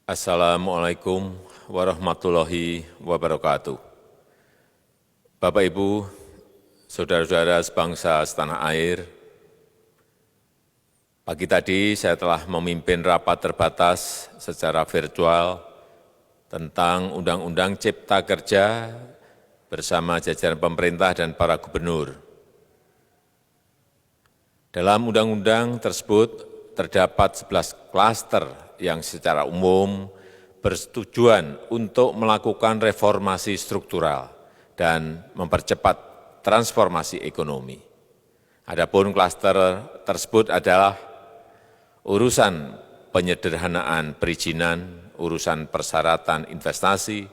Assalamualaikum warahmatullahi wabarakatuh. Bapak, Ibu, saudara-saudara sebangsa setanah air, pagi tadi saya telah memimpin rapat terbatas secara virtual tentang Undang-Undang Cipta Kerja bersama jajaran pemerintah dan para gubernur. Dalam undang-undang tersebut terdapat 11 klaster yang secara umum bertujuan untuk melakukan reformasi struktural dan mempercepat transformasi ekonomi. Adapun klaster tersebut adalah urusan penyederhanaan perizinan, urusan persyaratan investasi,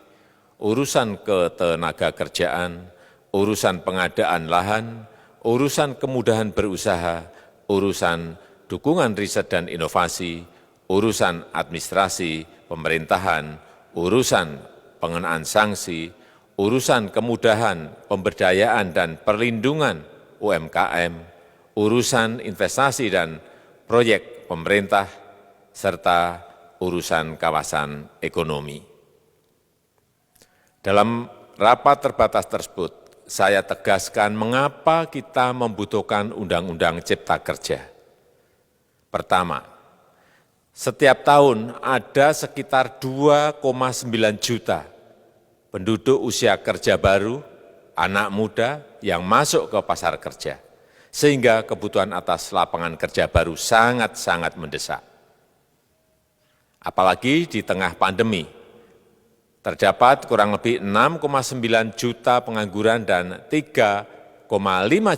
urusan ketenagakerjaan, urusan pengadaan lahan, urusan kemudahan berusaha, urusan dukungan riset dan inovasi, urusan administrasi pemerintahan, urusan pengenaan sanksi, urusan kemudahan pemberdayaan dan perlindungan UMKM, urusan investasi dan proyek pemerintah, serta urusan kawasan ekonomi. Dalam rapat terbatas tersebut, saya tegaskan mengapa kita membutuhkan Undang-Undang Cipta Kerja. Pertama, setiap tahun ada sekitar 2,9 juta penduduk usia kerja baru, anak muda yang masuk ke pasar kerja, sehingga kebutuhan atas lapangan kerja baru sangat-sangat mendesak. Apalagi di tengah pandemi, terdapat kurang lebih 6,9 juta pengangguran dan 3,5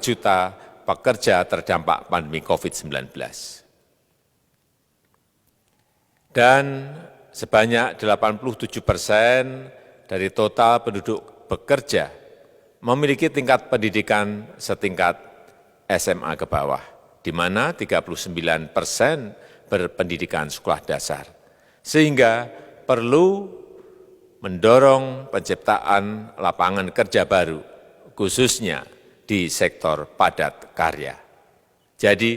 juta pekerja terdampak pandemi COVID-19. Dan sebanyak 87% dari total penduduk bekerja memiliki tingkat pendidikan setingkat SMA ke bawah, di mana 39% berpendidikan sekolah dasar. Sehingga perlu mendorong penciptaan lapangan kerja baru, khususnya di sektor padat karya. Jadi,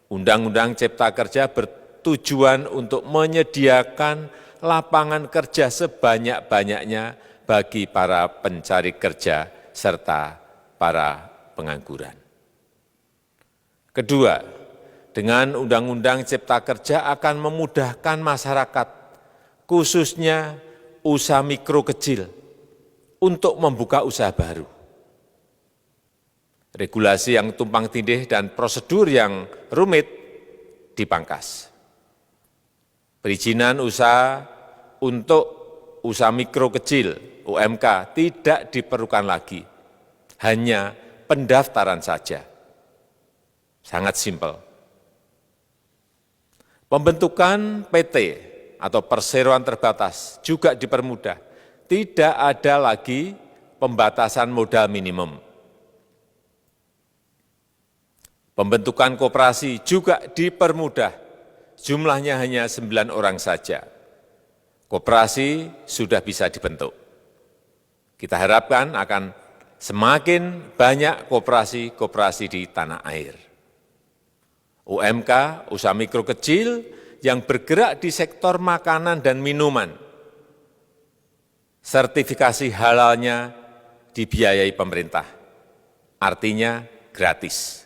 Undang-Undang Cipta Kerja bertujuan untuk menyediakan lapangan kerja sebanyak-banyaknya bagi para pencari kerja serta para pengangguran. Kedua, dengan Undang-Undang Cipta Kerja akan memudahkan masyarakat, khususnya usaha mikro kecil, untuk membuka usaha baru. Regulasi yang tumpang tindih dan prosedur yang rumit dipangkas. Perizinan usaha untuk usaha mikro kecil (UMK) tidak diperlukan lagi, hanya pendaftaran saja. Sangat simpel. Pembentukan PT atau perseroan terbatas juga dipermudah. Tidak ada lagi pembatasan modal minimum. Pembentukan koperasi juga dipermudah. Jumlahnya hanya 9 orang saja. Koperasi sudah bisa dibentuk. Kita harapkan akan semakin banyak koperasi-koperasi di tanah air. UMK, usaha mikro kecil yang bergerak di sektor makanan dan minuman. Sertifikasi halalnya dibiayai pemerintah, artinya gratis.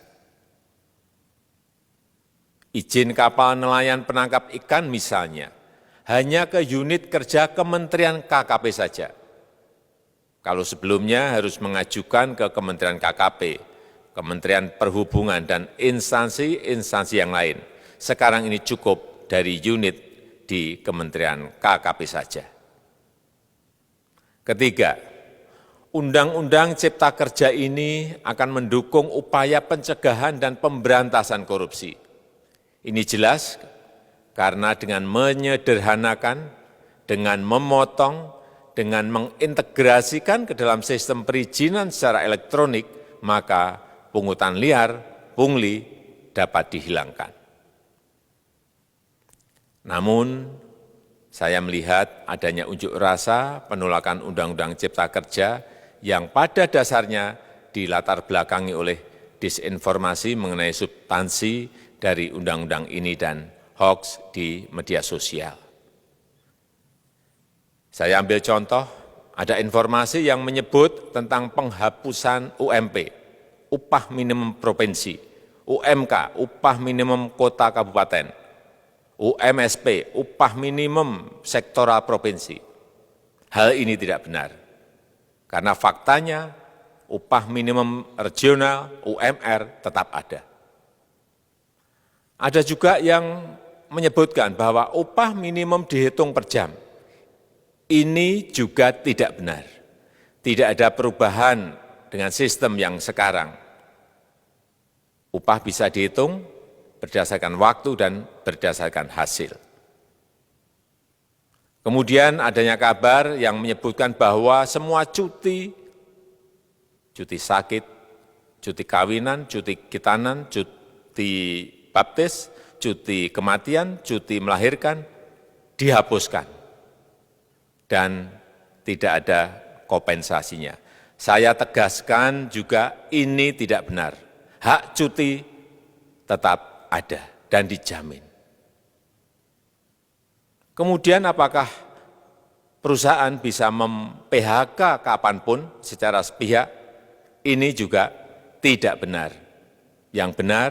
Izin kapal nelayan penangkap ikan misalnya, hanya ke unit kerja Kementerian KKP saja. Kalau sebelumnya harus mengajukan ke Kementerian KKP, Kementerian Perhubungan, dan instansi-instansi yang lain. Sekarang ini cukup dari unit di Kementerian KKP saja. Ketiga, Undang-Undang Cipta Kerja ini akan mendukung upaya pencegahan dan pemberantasan korupsi. Ini jelas karena dengan menyederhanakan, dengan memotong, dengan mengintegrasikan ke dalam sistem perizinan secara elektronik, maka pungutan liar, pungli dapat dihilangkan. Namun, saya melihat adanya unjuk rasa penolakan Undang-Undang Cipta Kerja yang pada dasarnya dilatar belakangi oleh disinformasi mengenai substansi dari undang-undang ini dan hoax di media sosial. Saya ambil contoh, ada informasi yang menyebut tentang penghapusan UMP, upah minimum provinsi, UMK, upah minimum kota kabupaten, UMSP, upah minimum sektoral provinsi. Hal ini tidak benar, karena faktanya upah minimum regional, UMR, tetap ada. Ada juga yang menyebutkan bahwa upah minimum dihitung per jam. Ini juga tidak benar. Tidak ada perubahan dengan sistem yang sekarang. Upah bisa dihitung berdasarkan waktu dan berdasarkan hasil. Kemudian adanya kabar yang menyebutkan bahwa semua cuti sakit, cuti kawinan, cuti khitanan, cuti baptis, cuti kematian, cuti melahirkan, dihapuskan. Dan tidak ada kompensasinya. Saya tegaskan juga ini tidak benar. Hak cuti tetap ada dan dijamin. Kemudian apakah perusahaan bisa mem-PHK kapanpun secara sepihak? Ini juga tidak benar. Yang benar,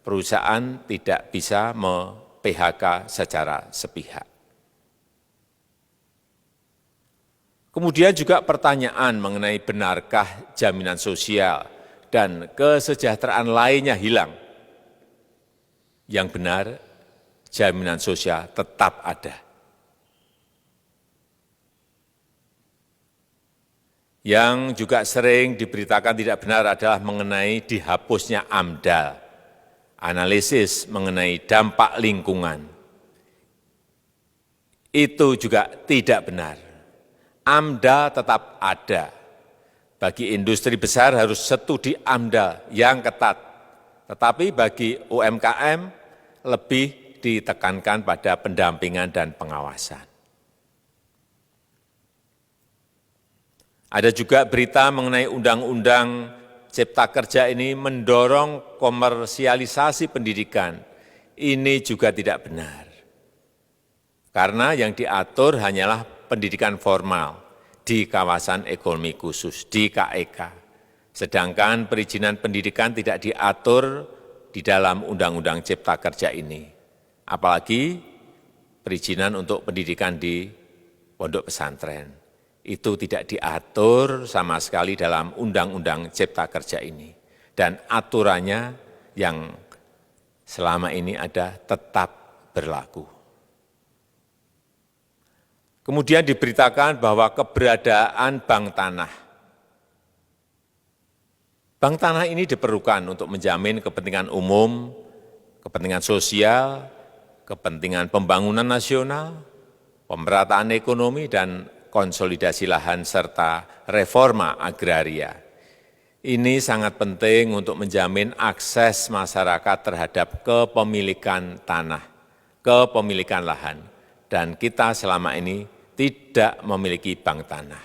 perusahaan tidak bisa me-PHK secara sepihak. Kemudian juga pertanyaan mengenai benarkah jaminan sosial dan kesejahteraan lainnya hilang. Yang benar, jaminan sosial tetap ada. Yang juga sering diberitakan tidak benar adalah mengenai dihapusnya AMDAL, analisis mengenai dampak lingkungan. Itu juga tidak benar. AMDAL tetap ada. Bagi industri besar harus studi AMDAL yang ketat. Tetapi bagi UMKM lebih ditekankan pada pendampingan dan pengawasan. Ada juga berita mengenai Undang-Undang Cipta Kerja ini mendorong komersialisasi pendidikan. Ini juga tidak benar. Karena yang diatur hanyalah pendidikan formal di kawasan ekonomi khusus, di KEK. Sedangkan perizinan pendidikan tidak diatur di dalam Undang-Undang Cipta Kerja ini. Apalagi perizinan untuk pendidikan di pondok pesantren. Itu tidak diatur sama sekali dalam Undang-Undang Cipta Kerja ini. Dan aturannya yang selama ini ada tetap berlaku. Kemudian diberitakan bahwa keberadaan bank tanah. Bank tanah ini diperlukan untuk menjamin kepentingan umum, kepentingan sosial, kepentingan pembangunan nasional, pemerataan ekonomi, dan konsolidasi lahan serta reforma agraria. Ini sangat penting untuk menjamin akses masyarakat terhadap kepemilikan tanah, kepemilikan lahan. Dan kita selama ini tidak memiliki bank tanah.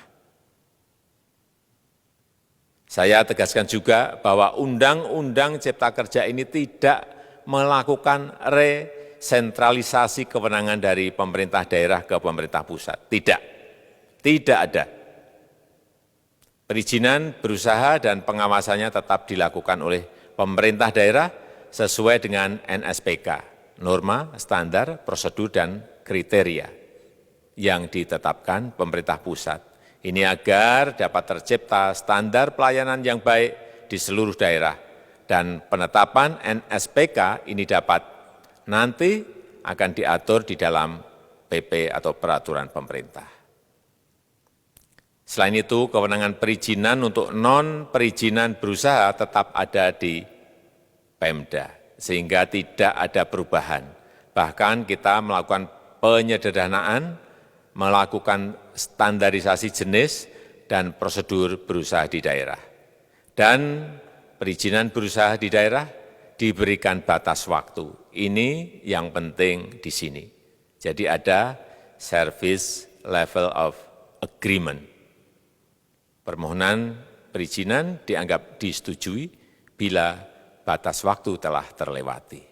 Saya tegaskan juga bahwa Undang-Undang Cipta Kerja ini tidak melakukan resentralisasi kewenangan dari pemerintah daerah ke pemerintah pusat. Tidak ada. Perizinan berusaha dan pengawasannya tetap dilakukan oleh pemerintah daerah sesuai dengan NSPK, norma, standar, prosedur, dan kriteria yang ditetapkan pemerintah pusat. Ini agar dapat tercipta standar pelayanan yang baik di seluruh daerah. Dan penetapan NSPK ini dapat nanti akan diatur di dalam PP atau peraturan pemerintah. Selain itu, kewenangan perizinan untuk non-perizinan berusaha tetap ada di Pemda, sehingga tidak ada perubahan. Bahkan kita melakukan penyederhanaan, melakukan standarisasi jenis dan prosedur berusaha di daerah. Dan perizinan berusaha di daerah diberikan batas waktu. Ini yang penting di sini. Jadi ada service level of agreement. Permohonan perizinan dianggap disetujui bila batas waktu telah terlewati.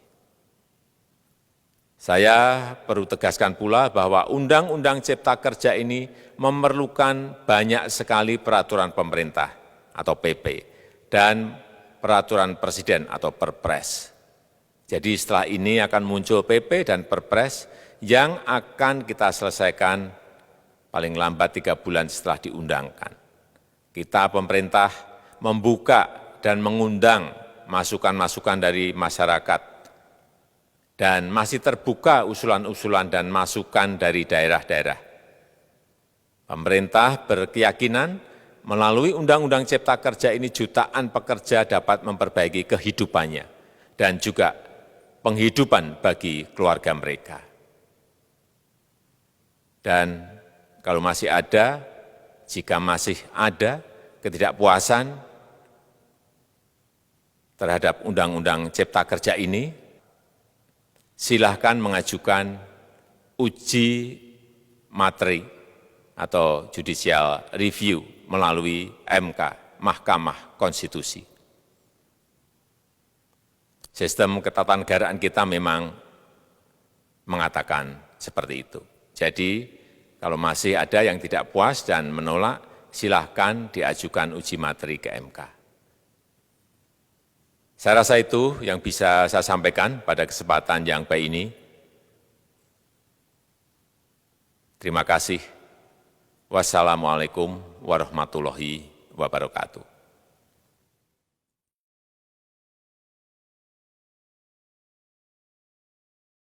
Saya perlu tegaskan pula bahwa Undang-Undang Cipta Kerja ini memerlukan banyak sekali peraturan pemerintah atau PP dan peraturan presiden atau Perpres. Jadi setelah ini akan muncul PP dan Perpres yang akan kita selesaikan paling lambat 3 bulan setelah diundangkan. Kita pemerintah membuka dan mengundang masukan-masukan dari masyarakat dan masih terbuka usulan-usulan dan masukan dari daerah-daerah. Pemerintah berkeyakinan melalui Undang-Undang Cipta Kerja ini jutaan pekerja dapat memperbaiki kehidupannya dan juga penghidupan bagi keluarga mereka. Dan kalau masih ada, jika masih ada ketidakpuasan terhadap Undang-Undang Cipta Kerja ini, silahkan mengajukan uji materi atau judicial review melalui MK, Mahkamah Konstitusi. Sistem ketatanegaraan kita memang mengatakan seperti itu. Jadi, kalau masih ada yang tidak puas dan menolak, silahkan diajukan uji materi ke MK. Saya rasa itu yang bisa saya sampaikan pada kesempatan yang baik ini. Terima kasih. Wassalamualaikum warahmatullahi wabarakatuh.